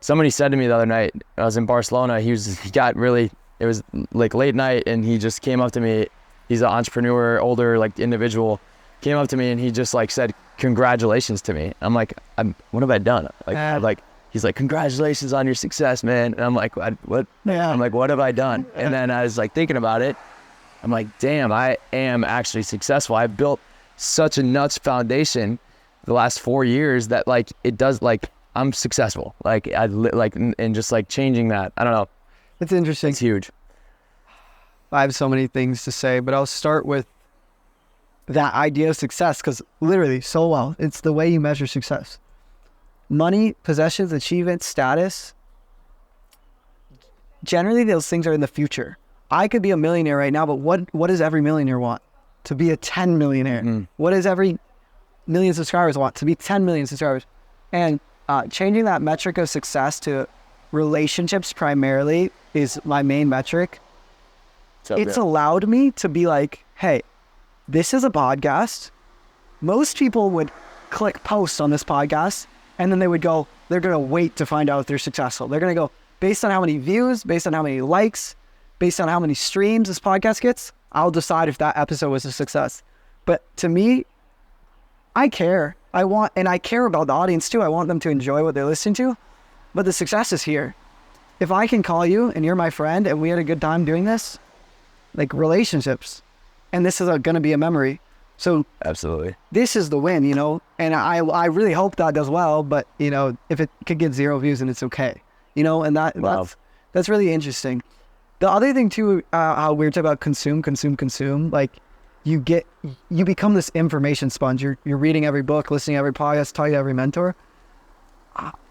somebody said to me the other night, I was in Barcelona, he got really, it was like late night, and he just came up to me. He's an entrepreneur, older like individual, came up to me and he just like said, congratulations to me. I'm like, what have I done? Like, he's like, congratulations on your success, man. And I'm like, what? Yeah. I'm like, what have I done? And then I was like thinking about it. I'm like, damn, I am actually successful. I've built such a nuts foundation the last 4 years that like, it does like, I'm successful. Like and just like changing that. I don't know. It's interesting. It's huge. I have so many things to say, but I'll start with that idea of success, because literally so well, it's the way you measure success. Money, possessions, achievement, status, generally those things are in the future. I could be a millionaire right now, but what does every millionaire want? To be a 10 millionaire. Mm. What does every million subscribers want? To be 10 million subscribers. And changing that metric of success to relationships primarily is my main metric. It's allowed me to be like, hey, this is a podcast. Most people would click post on this podcast and then they would go, they're going to wait to find out if they're successful. They're going to go, based on how many views, based on how many likes, based on how many streams this podcast gets, I'll decide if that episode was a success. But to me, I care. I care about the audience too. I want them to enjoy what they're listening to, but the success is here. If I can call you and you're my friend and we had a good time doing this, like relationships, and this is going to be a memory. So absolutely, this is the win, you know, and I really hope that does well, but you know, if it could get 0 views and it's okay, you know, and that's really interesting. The other thing too, how we're talking about consume, like you become this information sponge. You're reading every book, listening to every podcast, talking to every mentor.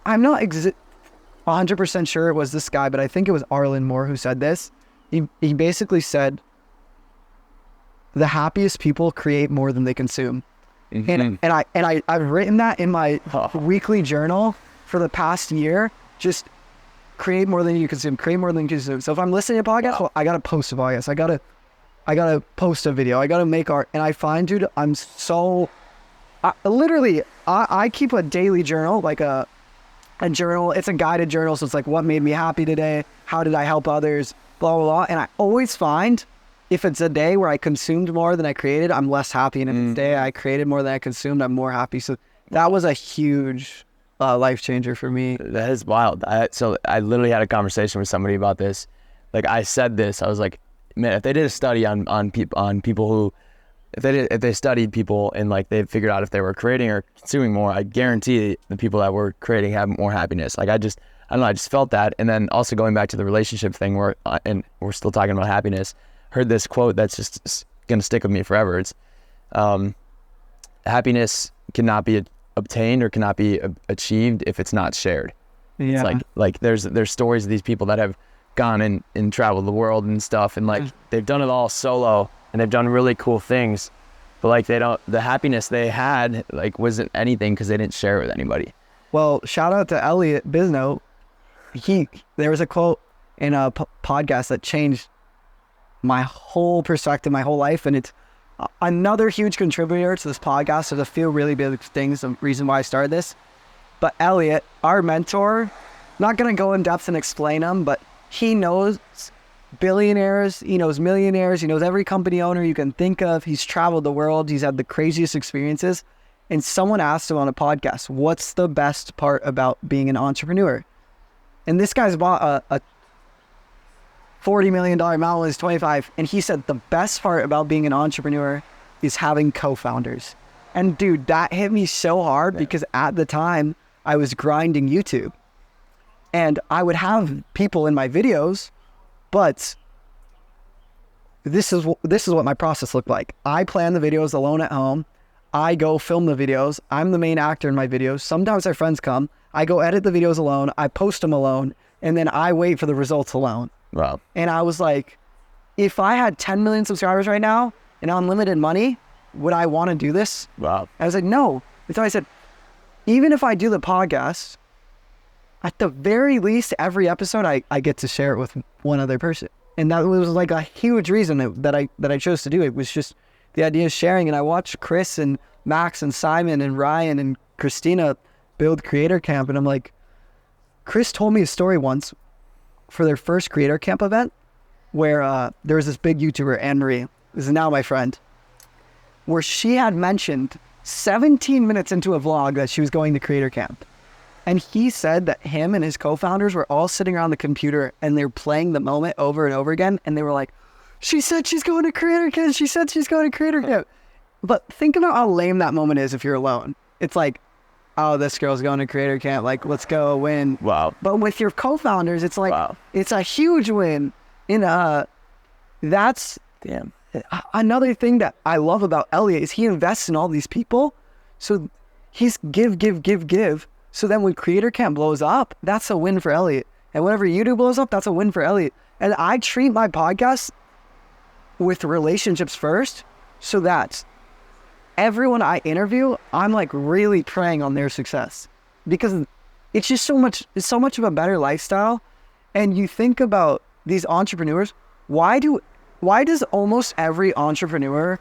I'm not 100% sure it was this guy, but I think it was Arlen Moore who said this. He basically said, the happiest people create more than they consume. Mm-hmm. And I've written that in my weekly journal for the past year. Just create more than you consume. Create more than you consume. So if I'm listening to a podcast, well, I gotta post a podcast. I gotta post a video. I gotta make art. And I find, dude, I'm so I keep a daily journal, like a journal. It's a guided journal, so it's like what made me happy today. How did I help others? Blah blah blah. And I always find, if it's a day where I consumed more than I created, I'm less happy. And if it's a day I created more than I consumed, I'm more happy. So that was a huge life changer for me. That is wild. So I literally had a conversation with somebody about this. Like I said this, I was like, man, if they did a study on people who, if they studied people and like they figured out if they were creating or consuming more, I guarantee the people that were creating have more happiness. Like I don't know, I just felt that. And then also going back to the relationship thing where, and we're still talking about happiness, heard this quote that's just going to stick with me forever. It's happiness cannot be obtained or cannot be achieved if it's not shared. Yeah. It's like there's stories of these people that have gone and traveled the world and stuff, and like they've done it all solo and they've done really cool things, but like the happiness they had like wasn't anything because they didn't share it with anybody. Well, shout out to Elliot Bisno. There was a quote in a podcast that changed my whole perspective, my whole life, and it's another huge contributor to this podcast. There's a few really big things, the reason why I started this. But Elliot, our mentor, not going to go in depth and explain them, but he knows billionaires, he knows millionaires, he knows every company owner you can think of. He's traveled the world, he's had the craziest experiences. And someone asked him on a podcast, what's the best part about being an entrepreneur? And this guy's bought a $40 million model when he's 25. And he said the best part about being an entrepreneur is having co-founders. And dude, that hit me so hard because at the time I was grinding YouTube. And I would have people in my videos, but this is what my process looked like. I plan the videos alone at home. I go film the videos. I'm the main actor in my videos. Sometimes our friends come. I go edit the videos alone. I post them alone. And then I wait for the results alone. Wow. And I was like, if I had 10 million subscribers right now and unlimited money, would I want to do this? Wow. I was like, no. And so I said, even if I do the podcast, at the very least, every episode I get to share it with one other person. And that was like a huge reason that I chose to do it. Was just the idea of sharing. And I watched Chris and Max and Simon and Ryan and Christina build Creator Camp. And I'm like, Chris told me a story once for their first creator camp event where there was this big YouTuber, Anne-Marie, who's now my friend, where she had mentioned 17 minutes into a vlog that she was going to creator camp. And he said that him and his co-founders were all sitting around the computer and they're playing the moment over and over again. And they were like, she said she's going to creator camp. She said she's going to creator camp. But think about how lame that moment is if you're alone. It's like, oh, this girl's going to creator camp. Like, let's go win. Wow. But with your co-founders, it's like, Wow. it's a huge win. That's Damn. another thing that I love about Elliot is he invests in all these people. So he's give. So then when Creator Camp blows up, that's a win for Elliot. And whenever YouTube blows up, that's a win for Elliot. And I treat my podcast with relationships first, so that everyone I interview, I'm like really preying on their success, because it's just it's so much of a better lifestyle. And you think about these entrepreneurs, why does almost every entrepreneur,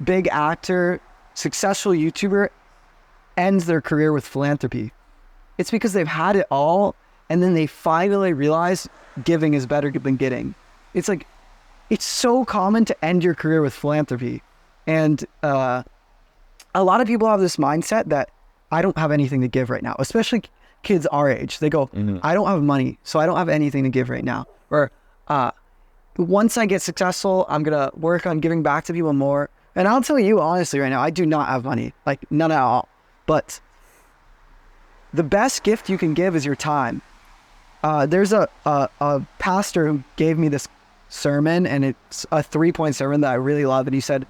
big actor, successful YouTuber ends their career with philanthropy? It's because they've had it all, and then they finally realize giving is better than getting. It's like, it's so common to end your career with philanthropy. And a lot of people have this mindset that I don't have anything to give right now, especially kids our age. They go, I don't have money, so I don't have anything to give right now. Or once I get successful, I'm going to work on giving back to people more. And I'll tell you honestly right now, I do not have money, like none at all. But the best gift you can give is your time. There's a pastor who gave me this sermon, and it's a 3-point sermon that I really love. And he said,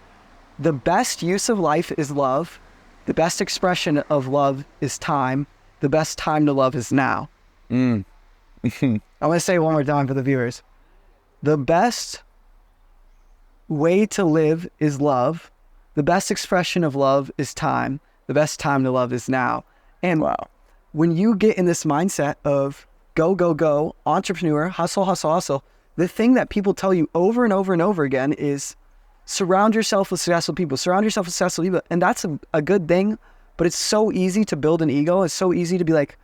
the best use of life is love. The best expression of love is time. The best time to love is now. I'm going to say it one more time for the viewers. The best way to live is love. The best expression of love is time. The best time to love is now. And Wow. when you get in this mindset of go, entrepreneur, hustle, the thing that people tell you over and over and over again is surround yourself with successful people, And that's a good thing, but it's so easy to build an ego. It's so easy to be like,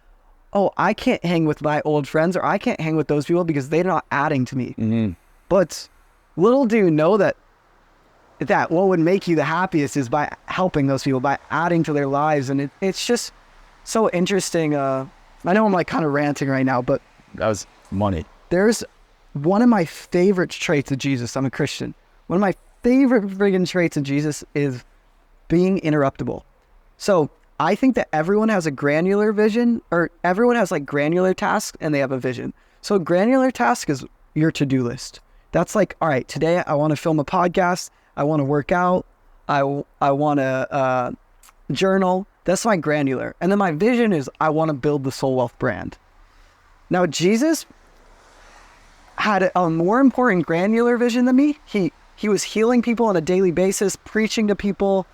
oh, I can't hang with my old friends, or I can't hang with those people because they're not adding to me. But little do you know that what would make you the happiest is by helping those people, by adding to their lives. And it's just so interesting. I know I'm like kind of ranting right now, but That was money. there's one of my favorite traits of Jesus. I'm a Christian. One of my favorite friggin' traits of Jesus is being interruptible. So I think that everyone has a granular vision, or everyone has like granular tasks and they have a vision. So a granular task is your to-do list. That's like, all right, today I want to film a podcast. I want to work out. I want to journal. That's my granular. And then my vision is I want to build the Soul Wealth brand. Now, Jesus had a more important granular vision than me. He was healing people on a daily basis, preaching to people,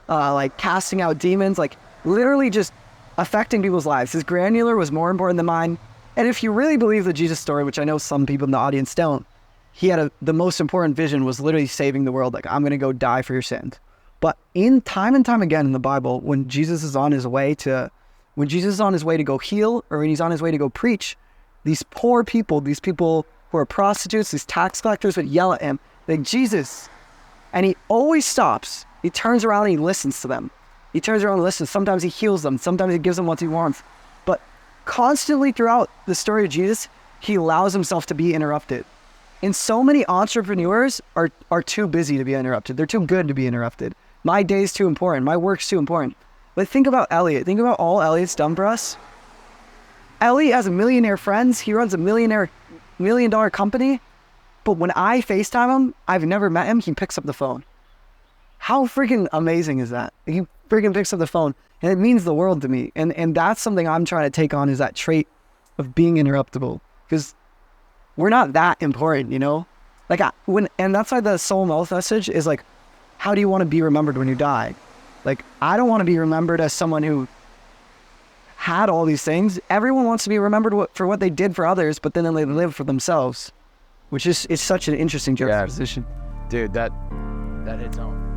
like casting out demons, like literally just affecting people's lives. His granular was more important than mine. And if you really believe the Jesus story, which I know some people in the audience don't, he had the most important vision was literally saving the world. Like, I'm going to go die for your sins. But in time and time again in the Bible, when Jesus is on his way to go heal, or when he's on his way to go preach, these poor people, these people who are prostitutes, these tax collectors would yell at him, like, Jesus. And he always stops. He turns around and he listens to them. He turns around and listens. Sometimes he heals them. Sometimes he gives them what he wants. But constantly throughout the story of Jesus, he allows himself to be interrupted. And so many entrepreneurs are too busy to be interrupted. They're too good to be interrupted. My day's too important. My work's too important. But think about Elliot. Think about all Elliot's done for us. Elliot has a millionaire friends. He runs a $1 million company. But when I FaceTime him, I've never met him, he picks up the phone. How freaking amazing is that? He freaking picks up the phone. And it means the world to me. And that's something I'm trying to take on, is that trait of being interruptible. Because we're not that important, you know? Like, and that's why the Soul Wealth message is like, how do you want to be remembered when you die? Like, I don't want to be remembered as someone who had all these things. Everyone wants to be remembered for what they did for others, but then they live for themselves, which is, it's such an interesting juxtaposition. Dude, that hits home.